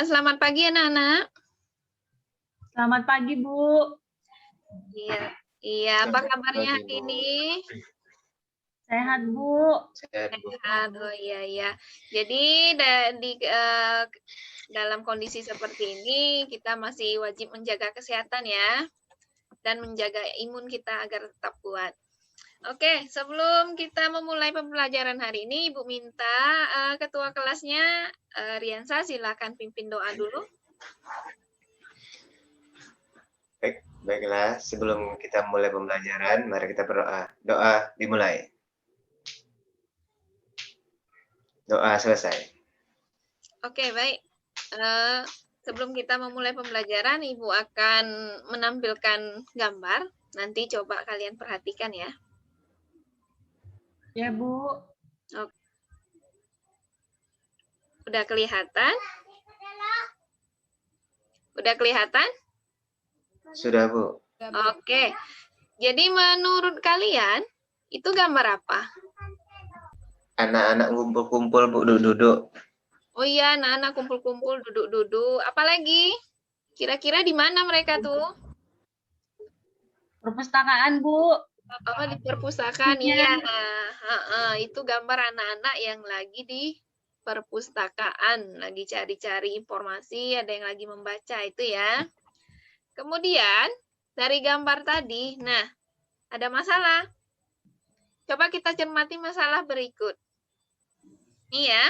Selamat pagi anak-anak. Selamat pagi, Bu. Iya, iya. Apa kabarnya hari ini? Sehat, Bu. Sehat. Oh iya, iya. Jadi dalam kondisi seperti ini kita masih wajib menjaga kesehatan ya, dan menjaga imun kita agar tetap kuat. Oke, sebelum kita memulai pembelajaran hari ini, Ibu minta ketua kelasnya Riansa silakan pimpin doa dulu. Baiklah, sebelum kita mulai pembelajaran, mari kita berdoa. Doa dimulai. Doa selesai. Oke, baik. Sebelum kita memulai pembelajaran, Ibu akan menampilkan gambar. Nanti coba kalian perhatikan ya. Ya, Bu. Oke. Udah kelihatan? Udah kelihatan? Sudah, Bu. Oke. Jadi menurut kalian, itu gambar apa? Anak-anak kumpul-kumpul, Bu, duduk-duduk. Oh iya, anak-anak kumpul-kumpul, duduk-duduk. Apalagi? Kira-kira di mana mereka tuh? Perpustakaan, Bu. Oh, di perpustakaan. Iya. Itu gambar anak-anak yang lagi di perpustakaan. Lagi cari-cari informasi, ada yang lagi membaca itu ya. Kemudian, dari gambar tadi, nah, ada masalah. Coba kita cermati masalah berikut. Nih ya,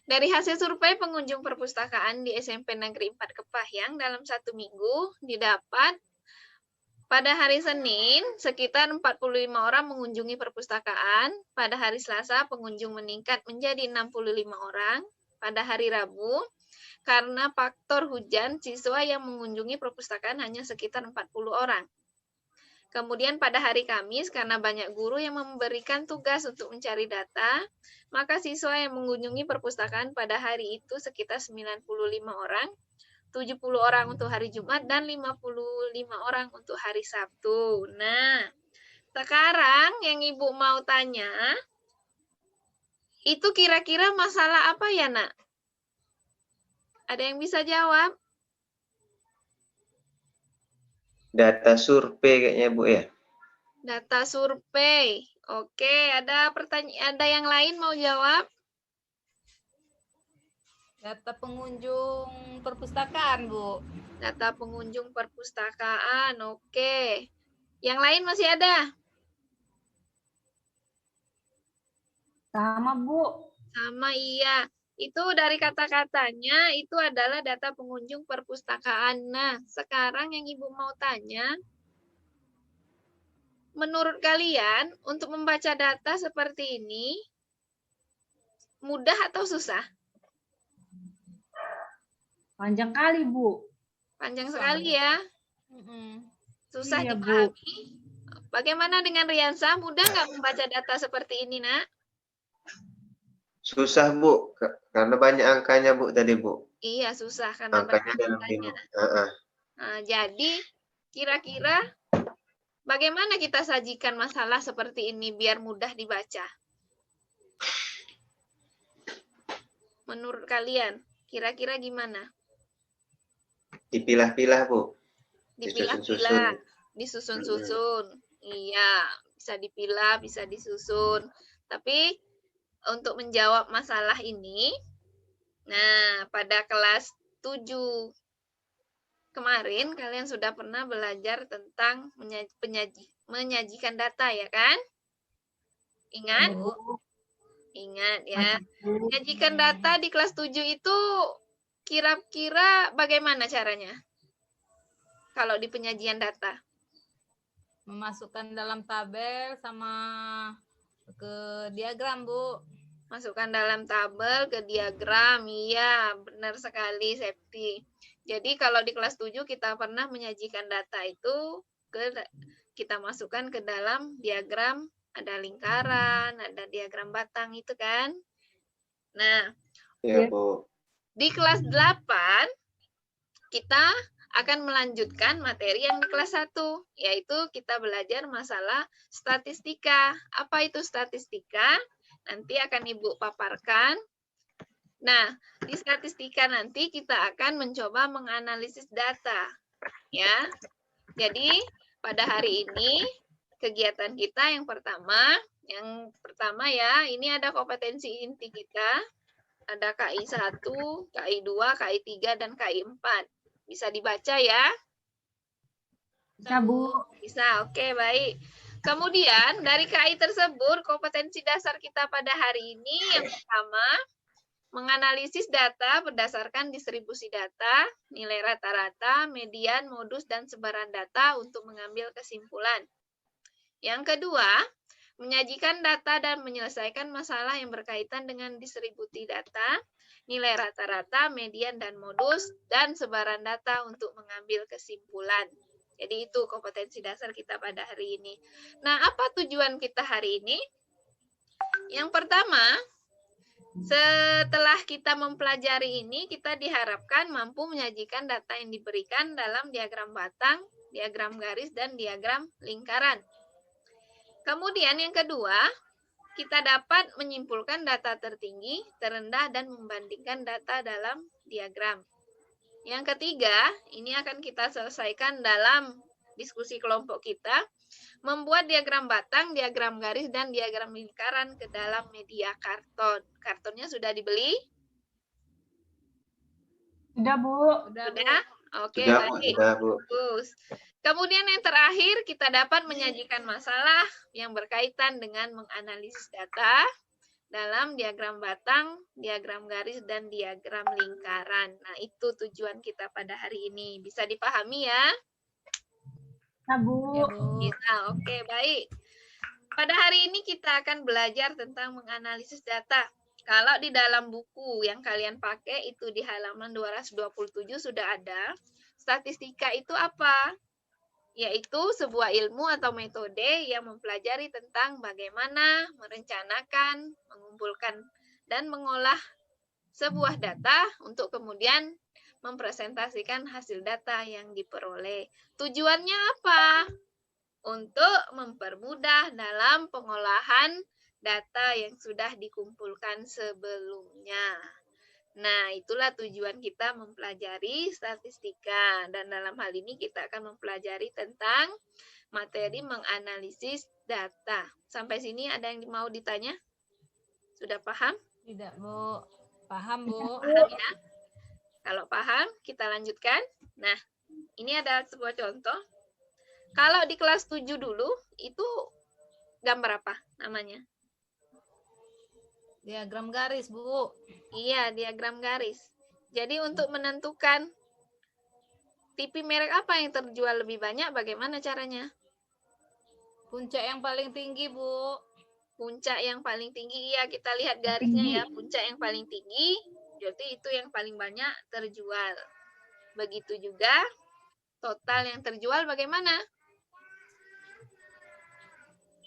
dari hasil survei pengunjung perpustakaan di SMP Negeri 4 Kepahyang dalam 1 minggu didapat pada hari Senin sekitar 45 orang mengunjungi perpustakaan, pada hari Selasa pengunjung meningkat menjadi 65 orang, pada hari Rabu karena faktor hujan siswa yang mengunjungi perpustakaan hanya sekitar 40 orang. Kemudian pada hari Kamis, karena banyak guru yang memberikan tugas untuk mencari data, maka siswa yang mengunjungi perpustakaan pada hari itu sekitar 95 orang, 70 orang untuk hari Jumat, dan 55 orang untuk hari Sabtu. Nah, sekarang yang Ibu mau tanya, itu kira-kira masalah apa ya, Nak? Ada yang bisa jawab? Data survei kayaknya, Bu, ya? Data survei. Oke, ada pertanyaan, ada yang lain mau jawab? Data pengunjung perpustakaan, Bu. Data pengunjung perpustakaan. Oke. Yang lain masih ada? Sama, Bu. Sama, iya. Itu dari kata-katanya, itu adalah data pengunjung perpustakaan. Nah, sekarang yang Ibu mau tanya, menurut kalian, untuk membaca data seperti ini, mudah atau susah? Panjang kali, Bu. Panjang sekali ya. Susah Iya, dipahami. Bagaimana dengan Riansa? Mudah nggak membaca data seperti ini, Nak? Susah, Bu, karena banyak angkanya, Bu, tadi, Bu. Iya, susah karena Angkanya banyak dalam angkanya. ini. Nah, jadi, kira-kira bagaimana kita sajikan masalah seperti ini biar mudah dibaca? Menurut kalian, kira-kira gimana? Dipilah-pilah, Bu. Dipilah-pilah, disusun-susun. Iya, bisa dipilah, bisa disusun. Tapi untuk menjawab masalah ini, nah, pada kelas 7 kemarin kalian sudah pernah belajar tentang menyajikan data ya kan? Ingat? Ingat ya. Menyajikan data di kelas 7 itu kira-kira bagaimana caranya? Kalau di penyajian data? Memasukkan dalam tabel sama ke diagram, Bu. Masukkan dalam tabel ke diagram. Iya, benar sekali, Septi. Jadi kalau di kelas 7 kita pernah menyajikan data itu kita masukkan ke dalam diagram, ada lingkaran, ada diagram batang itu kan. Nah, Ya, Bu. Di kelas 8 kita akan melanjutkan materi yang di kelas 1, yaitu kita belajar masalah statistika. Apa itu statistika? Nanti akan Ibu paparkan Nah, di statistika nanti kita akan mencoba menganalisis data, ya. Jadi, pada hari ini kegiatan kita yang pertama ya, ini ada kompetensi inti kita. Ada KI 1, KI 2, KI 3, dan KI 4. Bisa dibaca ya? Bisa, Bu. Bisa, oke, baik. Kemudian, dari KI tersebut, kompetensi dasar kita pada hari ini yang pertama, menganalisis data berdasarkan distribusi data, nilai rata-rata, median, modus, dan sebaran data untuk mengambil kesimpulan. Yang kedua, menyajikan data dan menyelesaikan masalah yang berkaitan dengan distribusi data, nilai rata-rata, median, dan modus, dan sebaran data untuk mengambil kesimpulan. Jadi itu kompetensi dasar kita pada hari ini. Nah, apa tujuan kita hari ini? Yang pertama, setelah kita mempelajari ini, kita diharapkan mampu menyajikan data yang diberikan dalam diagram batang, diagram garis, dan diagram lingkaran. Kemudian yang kedua, kita dapat menyimpulkan data tertinggi, terendah, dan membandingkan data dalam diagram. Yang ketiga, ini akan kita selesaikan dalam diskusi kelompok kita, membuat diagram batang, diagram garis, dan diagram lingkaran ke dalam media karton. Kartonnya sudah dibeli? Sudah, Bu. Sudah? Oke, Sudah, Bu. baik. Sudah, Bu. Bagus. Kemudian yang terakhir, kita dapat menyajikan masalah yang berkaitan dengan menganalisis data dalam diagram batang, diagram garis, dan diagram lingkaran. Nah, itu tujuan kita pada hari ini. Bisa dipahami ya? Bisa, Bu. Ya, Bu. Bisa, oke, baik. Pada hari ini kita akan belajar tentang menganalisis data. Kalau di dalam buku yang kalian pakai itu di halaman 227 sudah ada. Statistika itu apa? Yaitu sebuah ilmu atau metode yang mempelajari tentang bagaimana merencanakan, mengumpulkan, dan mengolah sebuah data untuk kemudian mempresentasikan hasil data yang diperoleh. Tujuannya apa? Untuk mempermudah dalam pengolahan data yang sudah dikumpulkan sebelumnya. Nah, itulah tujuan kita mempelajari statistika. Dan dalam hal ini kita akan mempelajari tentang materi menganalisis data. Sampai sini ada yang mau ditanya? Sudah paham? Tidak, Bu. Paham, Bu. Paham ya? Kalau paham, kita lanjutkan. Nah, ini ada sebuah contoh. Kalau di kelas 7 dulu, itu gambar apa namanya? Diagram garis, Bu. Iya, diagram garis. Jadi untuk menentukan TV merek apa yang terjual lebih banyak, bagaimana caranya? Puncak yang paling tinggi, Bu. Puncak yang paling tinggi, iya kita lihat garisnya ya. Puncak yang paling tinggi, berarti itu yang paling banyak terjual. Begitu juga total yang terjual bagaimana?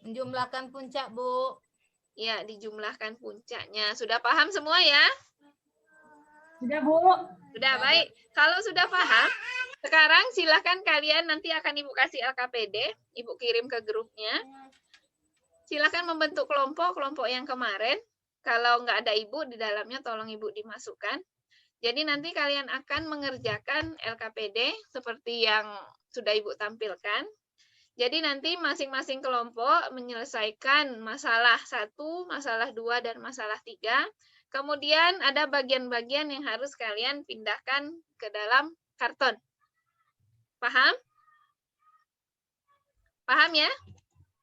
Menjumlahkan puncak, Bu. Ya, dijumlahkan puncaknya. Sudah paham semua ya? Sudah, Bu. Sudah, baik. Kalau sudah paham, sekarang silakan kalian nanti akan Ibu kasih LKPD, Ibu kirim ke grupnya. Silakan membentuk kelompok yang kemarin. Kalau nggak ada Ibu di dalamnya, tolong Ibu dimasukkan. Jadi nanti kalian akan mengerjakan LKPD seperti yang sudah Ibu tampilkan. Jadi nanti masing-masing kelompok menyelesaikan masalah 1, masalah 2, dan masalah 3. Kemudian ada bagian-bagian yang harus kalian pindahkan ke dalam karton. Paham? Paham ya?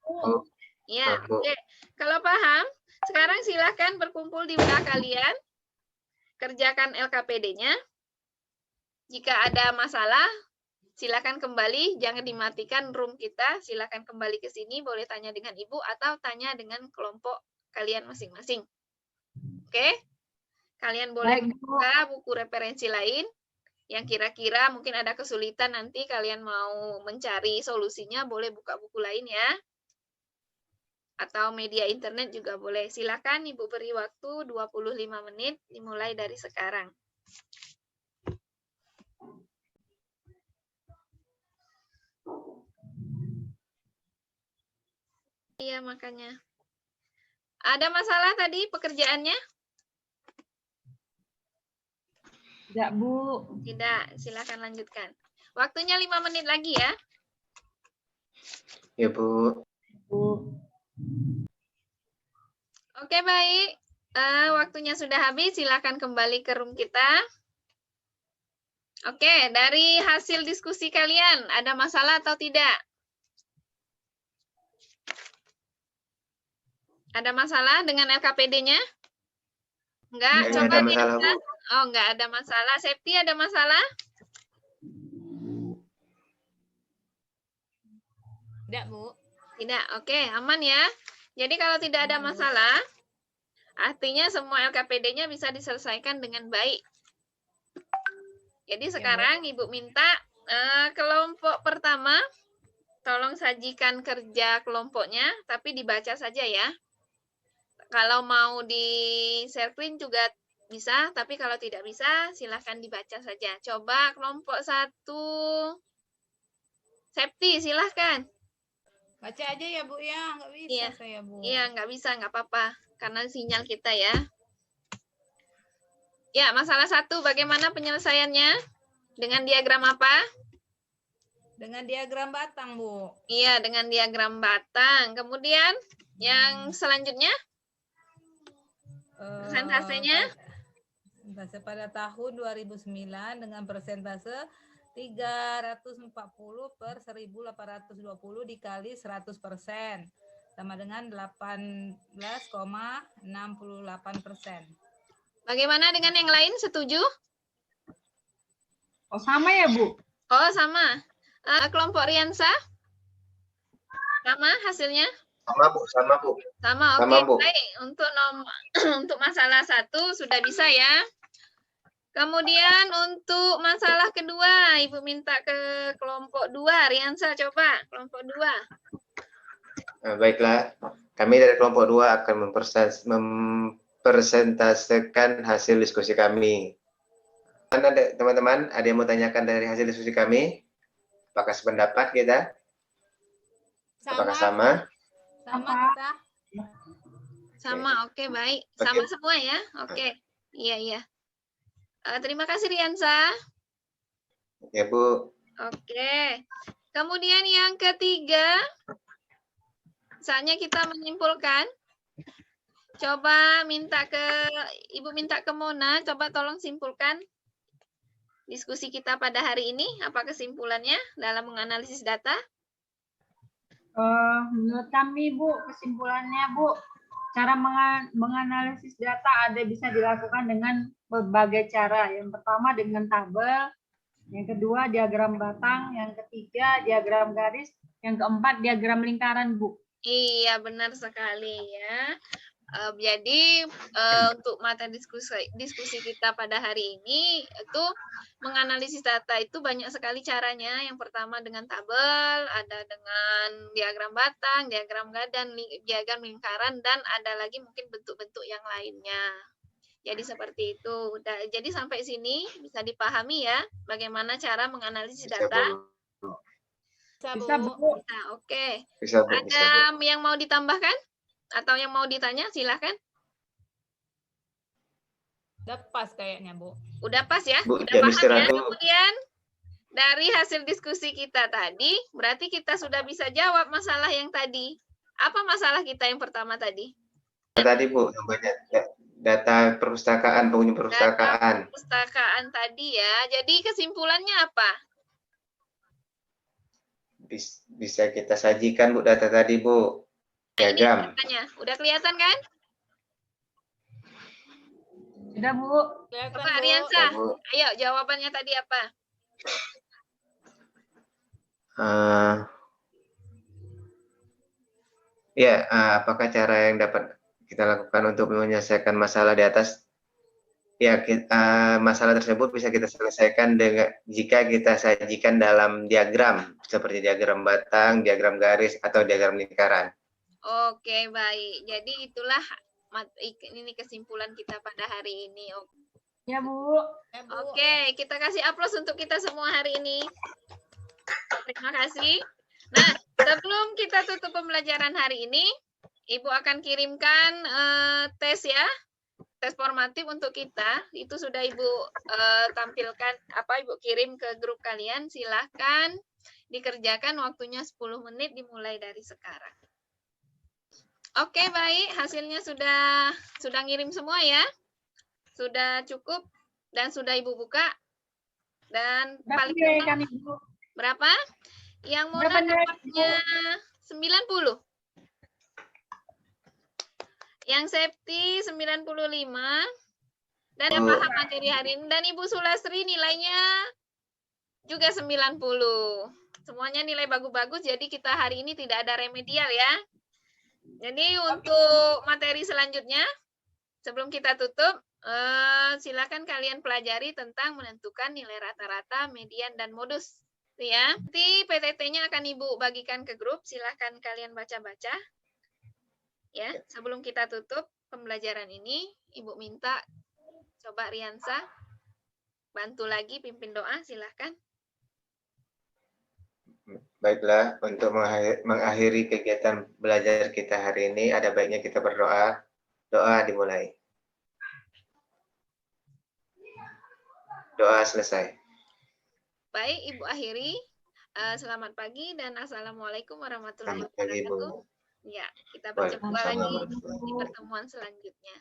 Bu. Ya, Paham, Bu. oke. Kalau paham, sekarang silakan berkumpul di belah kalian. Kerjakan LKPD-nya. Jika ada masalah, silakan kembali, jangan dimatikan room kita. Silakan kembali ke sini, boleh tanya dengan Ibu atau tanya dengan kelompok kalian masing-masing. Oke? Kalian boleh Baik, Bu. buka buku referensi lain yang kira-kira mungkin ada kesulitan nanti kalian mau mencari solusinya, boleh buka buku lain ya. Atau media internet juga boleh. Silakan Ibu beri waktu 25 menit dimulai dari sekarang. Iya, makanya. Ada masalah tadi pekerjaannya? Tidak, Bu. Tidak, silakan lanjutkan. Waktunya 5 menit lagi ya. Ya, Bu. Bu. Oke, baik. Waktunya sudah habis, silakan kembali ke room kita. Oke, dari hasil diskusi kalian, ada masalah atau tidak? Ada masalah dengan LKPD-nya? Enggak, Nggak coba ada masalah, Bu. lihat. Oh, enggak ada masalah. Septi ada masalah? Tidak, Bu. Tidak, oke, aman ya. Jadi kalau tidak ada Aman, Bu. masalah, artinya semua LKPD-nya bisa diselesaikan dengan baik. Jadi sekarang Ibu minta kelompok pertama, tolong sajikan kerja kelompoknya, tapi dibaca saja ya. Kalau mau di share screen juga bisa, tapi kalau tidak bisa, silahkan dibaca saja. Coba kelompok 1, Septi, silahkan. Baca aja ya, Bu ya. Nggak bisa Iya. saya, Bu. Iya, nggak bisa, nggak apa-apa. Karena sinyal kita ya. Ya, masalah 1, bagaimana penyelesaiannya? Dengan diagram apa? Dengan diagram batang, Bu. Iya, dengan diagram batang. Kemudian, yang selanjutnya, persentasenya? Persentase pada tahun 2009 dengan persentase 340 per 1820 dikali 100% sama dengan 18,68%. Bagaimana dengan yang lain? Setuju? Oh, sama ya, Bu? Oh, sama. Kelompok Riansa? Sama hasilnya? Sama, Bu. Sama, Bu. Sama, oke. Sama, Bu. Baik, untuk untuk masalah 1 sudah bisa ya. Kemudian untuk masalah kedua, Ibu minta ke kelompok 2. Riansa, coba kelompok 2. Baiklah, kami dari kelompok 2 akan mempersentasekan hasil diskusi kami. Teman-teman, ada yang mau tanyakan dari hasil diskusi kami? Apakah sependapat kita? Apakah sama? Sama kita. Sama, oke, baik. Sama semua ya? Oke. Iya. Terima kasih, Riansa. Ya, Bu. Oke. Kemudian yang ketiga, saatnya kita menyimpulkan. Coba Ibu minta ke Mona, coba tolong simpulkan diskusi kita pada hari ini. Apa kesimpulannya dalam menganalisis data? Menurut kami, Bu, kesimpulannya, Bu, cara menganalisis data bisa dilakukan dengan berbagai cara. Yang pertama dengan tabel, yang kedua diagram batang, yang ketiga diagram garis, yang keempat diagram lingkaran, Bu. Iya, benar sekali ya. Jadi untuk materi diskusi kita pada hari ini itu menganalisis data itu banyak sekali caranya. Yang pertama dengan tabel, ada dengan diagram batang, diagram gadan, diagram lingkaran, dan ada lagi mungkin bentuk-bentuk yang lainnya. Jadi seperti itu. Jadi sampai sini bisa dipahami ya bagaimana cara menganalisis data. Bisa, Bu. Bisa, oke. Bisa, Bu. Ada yang mau ditambahkan? Atau yang mau ditanya, silahkan. Udah pas kayaknya, Bu. Udah pas ya? Bu, Udah jangan paham istirahat ya? dulu. Kemudian, dari hasil diskusi kita tadi, berarti kita sudah bisa jawab masalah yang tadi. Apa masalah kita yang pertama tadi? Tadi, Bu, yang banyak data perpustakaan, pengunjung perpustakaan. Data perpustakaan tadi ya. Jadi kesimpulannya apa? Bisa kita sajikan, Bu, data tadi, Bu. Diagram. Udah kelihatan kan? Sudah, Bu. Coba Riansa, ayo jawabannya tadi apa? Apakah cara yang dapat kita lakukan untuk menyelesaikan masalah di atas? Ya, masalah tersebut bisa kita selesaikan jika kita sajikan dalam diagram, seperti diagram batang, diagram garis, atau diagram lingkaran. Oke, baik. Jadi itulah ini kesimpulan kita pada hari ini. Ya, Bu. Oke, kita kasih aplaus untuk kita semua hari ini. Terima kasih. Nah, sebelum kita tutup pembelajaran hari ini, Ibu akan kirimkan tes ya. tes formatif untuk kita itu sudah Ibu tampilkan, Ibu kirim ke grup kalian. Silahkan dikerjakan, waktunya 10 menit dimulai dari sekarang. Oke, baik, hasilnya sudah ngirim semua ya. Sudah cukup dan sudah Ibu buka. Dan paling kan Ibu? berapa? Yang Mona dapatnya 90. Yang Septi 95. Dan yang paham materi hari ini. Dan Ibu Sulasri nilainya juga 90. Semuanya nilai bagus-bagus, jadi kita hari ini tidak ada remedial ya. Jadi untuk materi selanjutnya, sebelum kita tutup, silakan kalian pelajari tentang menentukan nilai rata-rata, median, dan modus. Ya, nanti PTT-nya akan Ibu bagikan ke grup, silakan kalian baca-baca. Ya, sebelum kita tutup pembelajaran ini, Ibu minta coba Riansa bantu lagi pimpin doa, silakan. Baiklah, untuk mengakhiri kegiatan belajar kita hari ini, ada baiknya kita berdoa. Doa dimulai. Doa selesai. Baik, Ibu akhiri. Selamat pagi dan Assalamualaikum warahmatullahi Selamat pagi, wabarakatuh. Bu. Ya, kita berjumpa lagi Waalaikumsalam. di pertemuan selanjutnya.